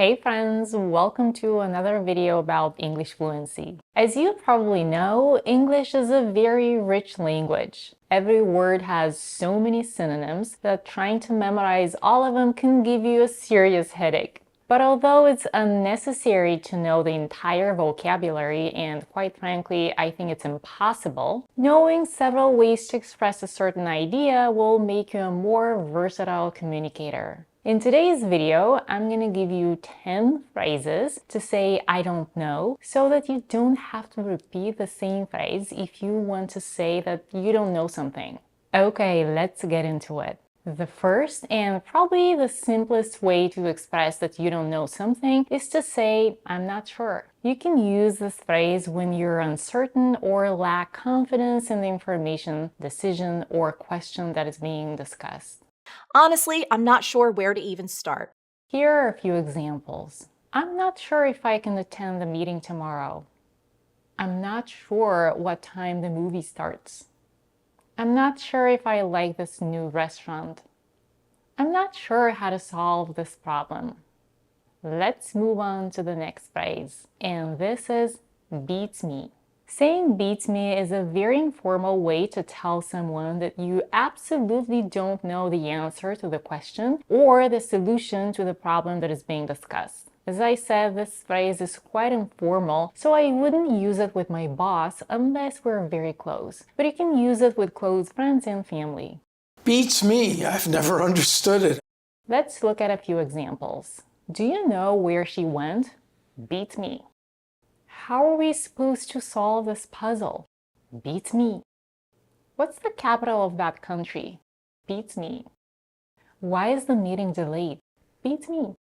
Hey friends, welcome to another video about English fluency. As you probably know, English is a very rich language. Every word has so many synonyms that trying to memorize all of them can give you a serious headache. But although it's unnecessary to know the entire vocabulary, and quite frankly, I think it's impossible, knowing several ways to express a certain idea will make you a more versatile communicator. In today's video, I'm going to give you 10 phrases to say I don't know so that you don't have to repeat the same phrase if you want to say that you don't know something. Okay, let's get into it. The first and probably the simplest way to express that you don't know something is to say, I'm not sure. You can use this phrase when you're uncertain or lack confidence in the information, decision, or question that is being discussed. Honestly, I'm not sure where to even start. Here are a few examples. I'm not sure if I can attend the meeting tomorrow. I'm not sure what time the movie starts. I'm not sure if I like this new restaurant. I'm not sure how to solve this problem. Let's move on to the next phrase, and this is beats me. Saying beats me is a very informal way to tell someone that you absolutely don't know the answer to the question or the solution to the problem that is being discussed. As I said, this phrase is quite informal, so I wouldn't use it with my boss unless we're very close. But you can use it with close friends and family. Beats me. I've never understood it. Let's look at a few examples. Do you know where she went? Beats me. How are we supposed to solve this puzzle? Beats me. What's the capital of that country? Beats me. Why is the meeting delayed? Beats me.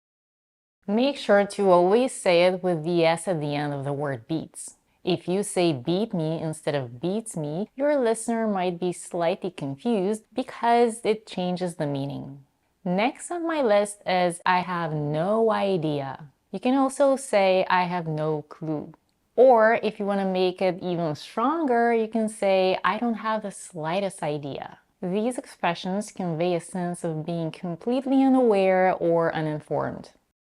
Make sure to always say it with the S at the end of the word beats. If you say beat me instead of beats me, your listener might be slightly confused because it changes the meaning. Next on my list is I have no idea. You can also say I have no clue. Or if you want to make it even stronger, you can say, I don't have the slightest idea. These expressions convey a sense of being completely unaware or uninformed.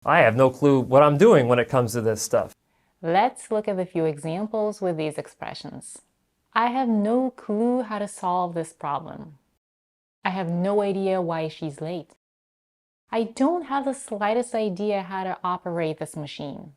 I have no clue what I'm doing when it comes to this stuff. Let's look at a few examples with these expressions. I have no clue how to solve this problem. I have no idea why she's late. I don't have the slightest idea how to operate this machine.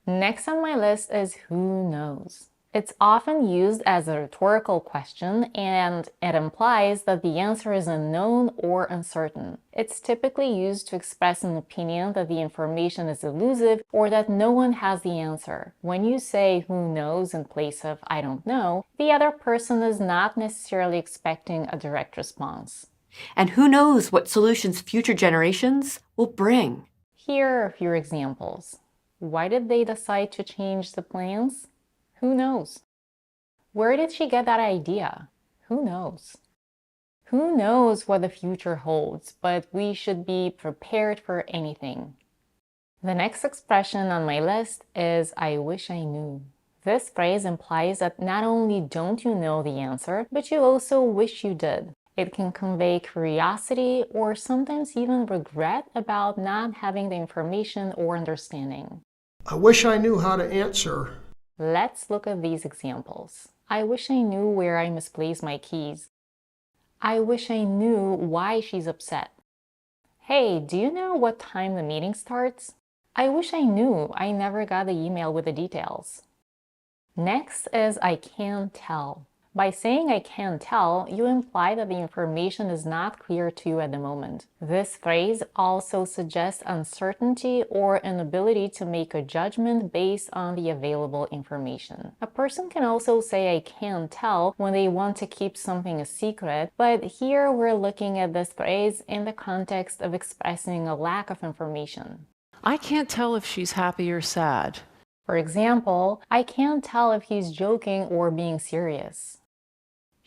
Next on my list is who knows. It's often used as a rhetorical question and it implies that the answer is unknown or uncertain. It's typically used to express an opinion that the information is elusive or that no one has the answer. When you say who knows in place of I don't know, the other person is not necessarily expecting a direct response. And who knows what solutions future generations will bring? Here are a few examples. Why did they decide to change the plans? Who knows? Where did she get that idea? Who knows? Who knows what the future holds, but we should be prepared for anything. The next expression on my list is I wish I knew. This phrase implies that not only don't you know the answer, but you also wish you did. It can convey curiosity or sometimes even regret about not having the information or understanding. I wish I knew how to answer. Let's look at these examples. I wish I knew where I misplaced my keys. I wish I knew why she's upset. Hey, do you know what time the meeting starts? I wish I knew. I never got the email with the details. Next is I can't tell. By saying I can't tell, you imply that the information is not clear to you at the moment. This phrase also suggests uncertainty or inability to make a judgment based on the available information. A person can also say I can't tell when they want to keep something a secret, but here we're looking at this phrase in the context of expressing a lack of information. I can't tell if she's happy or sad. For example, I can't tell if he's joking or being serious.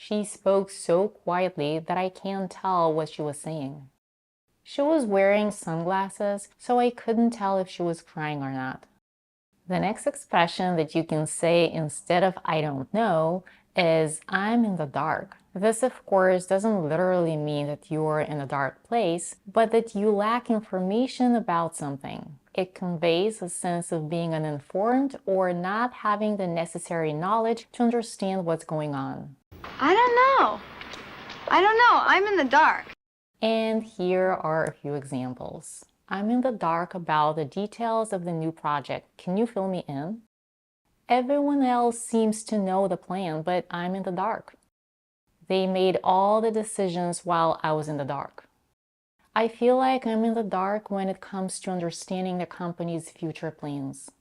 She spoke so quietly that I can't tell what she was saying. She was wearing sunglasses, so I couldn't tell if she was crying or not. The next expression that you can say instead of I don't know is I'm in the dark. This, of course, doesn't literally mean that you're in a dark place, but that you lack information about something. It conveys a sense of being uninformed or not having the necessary knowledge to understand what's going on. I don't know. I'm in the dark. And here are a few examples. I'm in the dark about the details of the new project. Can you fill me in? Everyone else seems to know the plan, but I'm in the dark. They made all the decisions while I was in the dark. I feel like I'm in the dark when it comes to understanding the company's future plans.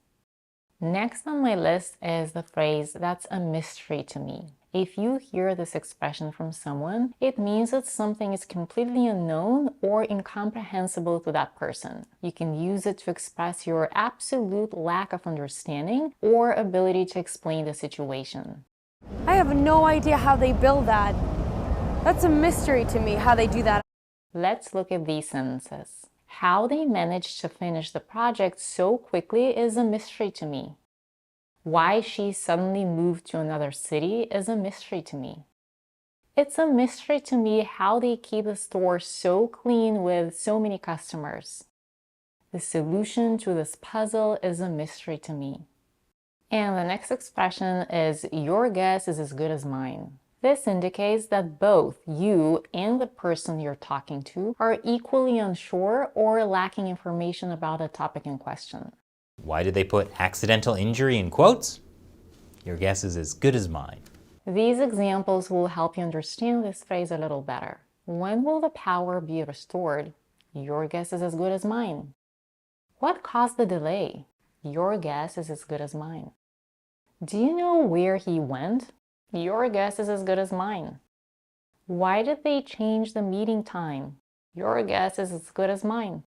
Next on my list is the phrase, "that's a mystery to me." If you hear this expression from someone, it means that something is completely unknown or incomprehensible to that person. You can use it to express your absolute lack of understanding or ability to explain the situation. I have no idea how they build that. That's a mystery to me, how they do that. Let's look at these sentences. How they managed to finish the project so quickly is a mystery to me. Why she suddenly moved to another city is a mystery to me. It's a mystery to me how they keep the store so clean with so many customers. The solution to this puzzle is a mystery to me. And the next expression is, "your guess is as good as mine." This indicates that both you and the person you're talking to are equally unsure or lacking information about the topic in question. Why did they put accidental injury in quotes? Your guess is as good as mine. These examples will help you understand this phrase a little better. When will the power be restored? Your guess is as good as mine. What caused the delay? Your guess is as good as mine. Do you know where he went? Your guess is as good as mine. Why did they change the meeting time? Your guess is as good as mine.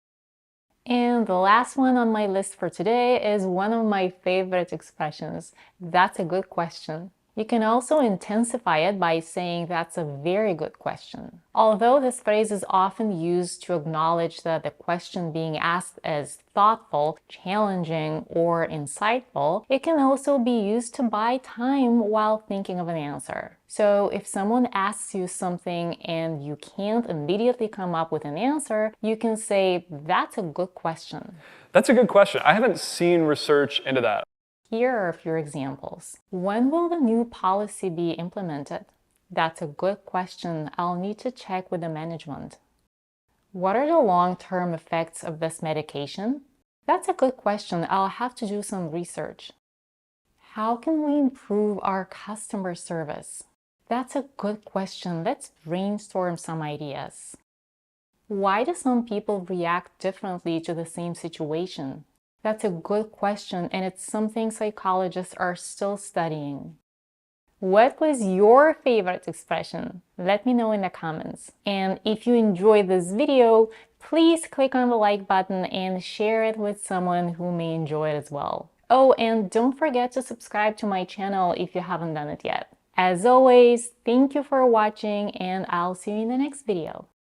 And the last one on my list for today is one of my favorite expressions. That's a good question. You can also intensify it by saying that's a very good question. Although this phrase is often used to acknowledge that the question being asked is thoughtful, challenging, or insightful, it can also be used to buy time while thinking of an answer. So if someone asks you something and you can't immediately come up with an answer, you can say, "That's a good question." That's a good question. I haven't seen research into that. Here are a few examples. When will the new policy be implemented? That's a good question. I'll need to check with the management. What are the long-term effects of this medication? That's a good question. I'll have to do some research. How can we improve our customer service? That's a good question. Let's brainstorm some ideas. Why do some people react differently to the same situation? That's a good question, and it's something psychologists are still studying. What was your favorite expression? Let me know in the comments. And if you enjoyed this video, please click on the like button and share it with someone who may enjoy it as well. Oh, and don't forget to subscribe to my channel if you haven't done it yet. As always, thank you for watching, and I'll see you in the next video.